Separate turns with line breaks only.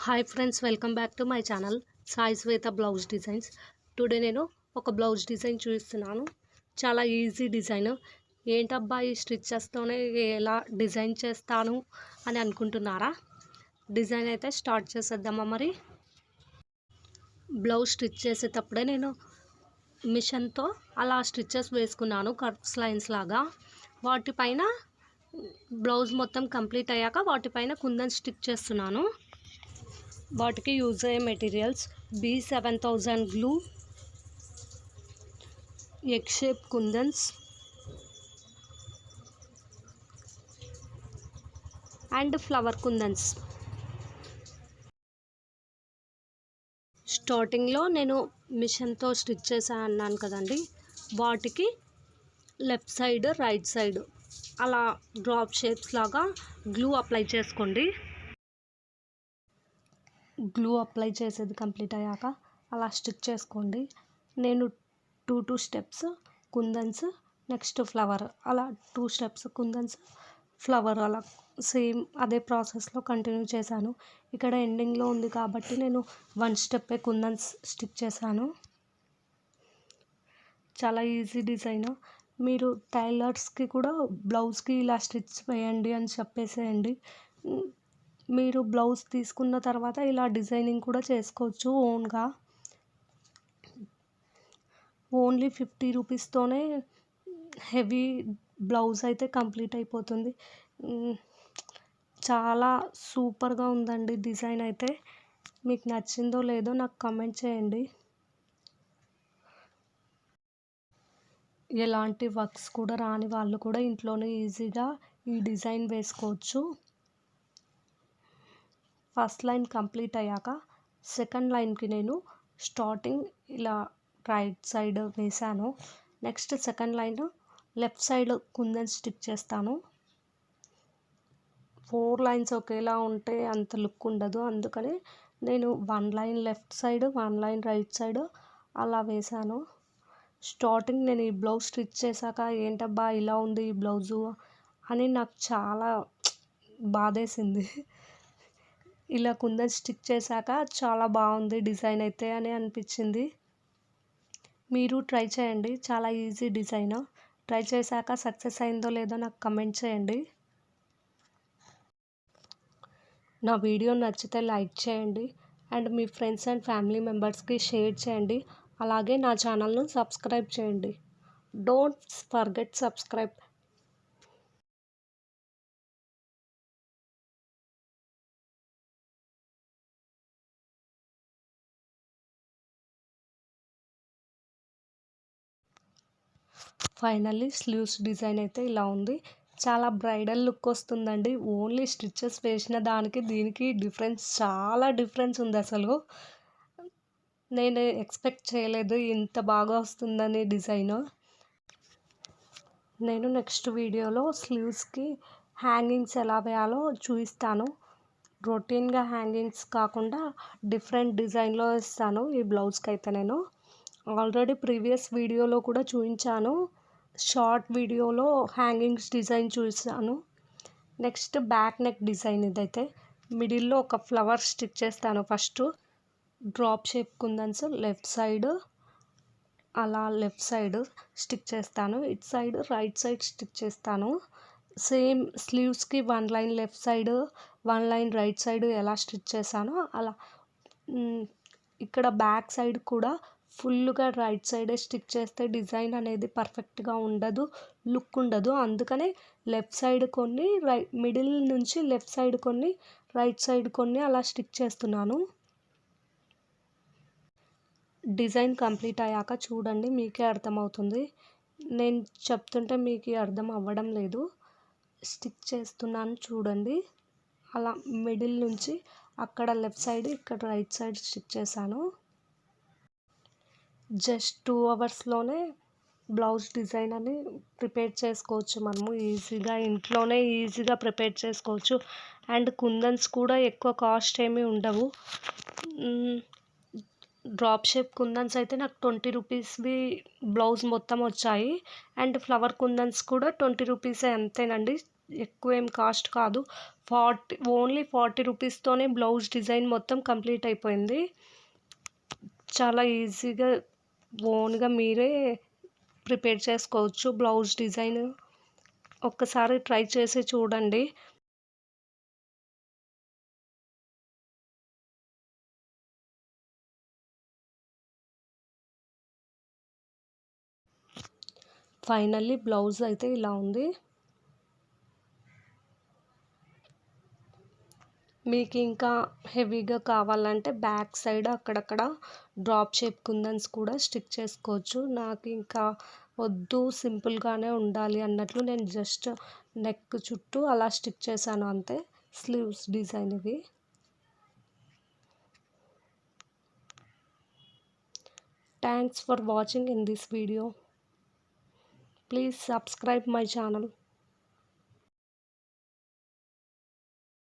Hi friends, welcome back to my channel Sai Shweta blouse designs. Today నేను ఒక blouse design చూపిస్తున్నాను. చాలా easy design. ఏంటబ్బా ఈ స్టిచ్చెస్తోనే ఎలా డిజైన్ చేస్తాను అని అనుకుంటున్నారా? డిజైన్ అయితే స్టార్ట్ చేసేద్దామా. మరి బ్లౌజ్ స్టిచ్ చేసేటప్పుడే నేను మిషన్తో అలా స్టిచ్చెస్ వేసుకున్నాను, కర్వ్స్ లైన్స్ లాగా. వాటిపైన బ్లౌజ్ మొత్తం కంప్లీట్ అయ్యాక వాటిపైన కుందన్ స్టిచ్ చేస్తున్నాను. వాటికి యూజ్ అయ్యే materials B7000 glue, egg shape kundans and flower kundans. స్టార్టింగ్లో నేను మిషన్తో స్టిచ్ చేశాను అన్నాను కదండి, వాటికి లెఫ్ట్ సైడ్ రైట్ సైడ్ అలా డ్రాప్ షేప్స్ లాగా గ్లూ అప్లై చేసుకోండి. గ్లూ అప్లై చేసేది కంప్లీట్ అయ్యాక అలా స్టిచ్ చేసుకోండి. నేను two steps kundans, next flower, అలా 2 స్టెప్స్ కుందన్స్, ఫ్లవర్, అలా సేమ్ అదే ప్రాసెస్లో కంటిన్యూ చేశాను. ఇక్కడ ఎండింగ్లో ఉంది కాబట్టి నేను 1 స్టెప్పే కుందన్స్ స్టిచ్ చేశాను. చాలా ఈజీ డిజైన్. మీరు టైలర్స్కి కూడా బ్లౌజ్కి ఇలా స్టిచ్ వేయండి అని చెప్పేసేయండి. మీరు బ్లౌజ్ తీసుకున్న తర్వాత ఇలా డిజైనింగ్ కూడా చేసుకోవచ్చు ఓన్గా. ఓన్లీ 50 రూపీస్తోనే హెవీ బ్లౌజ్ అయితే కంప్లీట్ అయిపోతుంది. చాలా సూపర్గా ఉందండి డిజైన్ అయితే. మీకు నచ్చిందో లేదో నాకు కామెంట్ చేయండి. ఎలాంటి వర్క్స్ కూడా రాని వాళ్ళు కూడా ఇంట్లోనే ఈజీగా ఈ డిజైన్ వేసుకోవచ్చు. ఫస్ట్ లైన్ కంప్లీట్ అయ్యాక సెకండ్ లైన్కి నేను స్టార్టింగ్ ఇలా రైట్ సైడ్ వేసాను. Next second line left side kundan stitch చేస్తాను. 4 లైన్స్ ఒకేలా ఉంటే అంత లుక్ ఉండదు, అందుకని నేను 1 line left side 1 line right side అలా వేసాను. స్టార్టింగ్ నేను ఈ బ్లౌజ్ స్టిచ్ చేశాక ఏంటబ్బా ఇలా ఉంది ఈ బ్లౌజు అని నాకు చాలా బాధేసింది. ఇలా కుందన్ స్టిచ్ చేశాక చాలా బాగుంది డిజైన్ అయితే అని అనిపించింది. మీరు ట్రై చేయండి, చాలా ఈజీ డిజైన్. ట్రై చేశాక సక్సెస్ అయిందో లేదో నాకు కమెంట్ చేయండి. నా వీడియో నచ్చితే లైక్ చేయండి and me friends and family మెంబర్స్కి షేర్ చేయండి. అలాగే నా ఛానల్ను సబ్స్క్రైబ్ చేయండి. Don't forget subscribe. Finally sleeves design అయితే ఇలా ఉంది. చాలా బ్రైడల్ లుక్ వస్తుందండి. ఓన్లీ స్టిచ్చెస్ వేసిన దానికి దీనికి చాలా డిఫరెన్స్ ఉంది అసలు. నేను ఎక్స్పెక్ట్ చేయలేదు ఇంత బాగా వస్తుందని డిజైన్. నేను నెక్స్ట్ వీడియోలో స్లీవ్స్కి హ్యాంగింగ్స్ ఎలా వేయాలో చూపిస్తాను. రొటీన్గా హ్యాంగింగ్స్ కాకుండా డిఫరెంట్ డిజైన్లో ఇస్తాను ఈ బ్లౌజ్కి అయితే. నేను ఆల్రెడీ ప్రీవియస్ వీడియోలో కూడా చూపించాను. షార్ట్ వీడియోలో హ్యాంగింగ్స్ డిజైన్ చూసాను. Next back neck design. ఇదైతే మిడిల్లో ఒక ఫ్లవర్ స్టిచ్ చేస్తాను. First drop shape kundans left side అలా లెఫ్ట్ సైడ్ స్టిచ్ చేస్తాను. ఇటు సైడ్ రైట్ సైడ్ స్టిచ్ చేస్తాను. సేమ్ స్లీవ్స్కి 1 line left side 1 line right side ఎలా స్టిచ్ చేశానో అలా ఇక్కడ బ్యాక్ సైడ్ కూడా ఫుల్గా రైట్ సైడే స్టిచ్ చేస్తే డిజైన్ అనేది పర్ఫెక్ట్గా ఉండదు, లుక్ ఉండదు. అందుకనే లెఫ్ట్ సైడ్ కొన్ని మిడిల్ నుంచి లెఫ్ట్ సైడ్ కొన్ని రైట్ సైడ్ కొన్ని అలా స్టిచ్ చేస్తున్నాను. డిజైన్ కంప్లీట్ అయ్యాక చూడండి, మీకే అర్థమవుతుంది. నేను చెప్తుంటే మీకు అర్థం అవ్వడం లేదు. స్టిచ్ చేస్తున్నాను చూడండి. అలా మిడిల్ నుంచి అక్కడ లెఫ్ట్ సైడ్ ఇక్కడ రైట్ సైడ్ స్టిచ్ చేశాను. జస్ట్ 2 అవర్స్లోనే బ్లౌజ్ డిజైన్ అని ప్రిపేర్ చేసుకోవచ్చు. మనము ఈజీగా ఇంట్లోనే ఈజీగా ప్రిపేర్ చేసుకోవచ్చు. అండ్ కుందన్స్ కూడా ఎక్కువ కాస్ట్ ఏమీ ఉండవు. డ్రాప్ షేప్ కుందన్స్ అయితే నాకు 20 రూపీస్వి బ్లౌజ్ మొత్తం వచ్చాయి. అండ్ ఫ్లవర్ కుందన్స్ కూడా 20 రూపీసే, అంతేనండి. ఎక్కువ ఏం కాస్ట్ కాదు. 40 ఓన్లీ 40 రూపీస్‌తోనే బ్లౌజ్ డిజైన్ మొత్తం కంప్లీట్ అయిపోయింది. చాలా ఈజీగా ఓన్‌గా మీరే ప్రిపేర్ చేసుకోవచ్చు బ్లౌజ్ డిజైన్. ఒక్కసారి ట్రై చేసి చూడండి. ఫైనల్లీ బ్లౌజ్ అయితే ఇలా ఉంది. మీకు ఇంకా హెవీగా కావాలంటే బ్యాక్ సైడ్ అక్కడక్కడ డ్రాప్ షేప్ కుందన్స్ కూడా స్టిక్ చేసుకోవచ్చు. నాకు ఇంకా వద్దు, సింపుల్‌గానే ఉండాలి అన్నట్లు నేను జస్ట్ నెక్ చుట్టూ అలా స్టిక్ చేశాను అంతే. స్లీవ్స్ డిజైన్ ఇది. Thanks for watching in this video. Please subscribe my channel.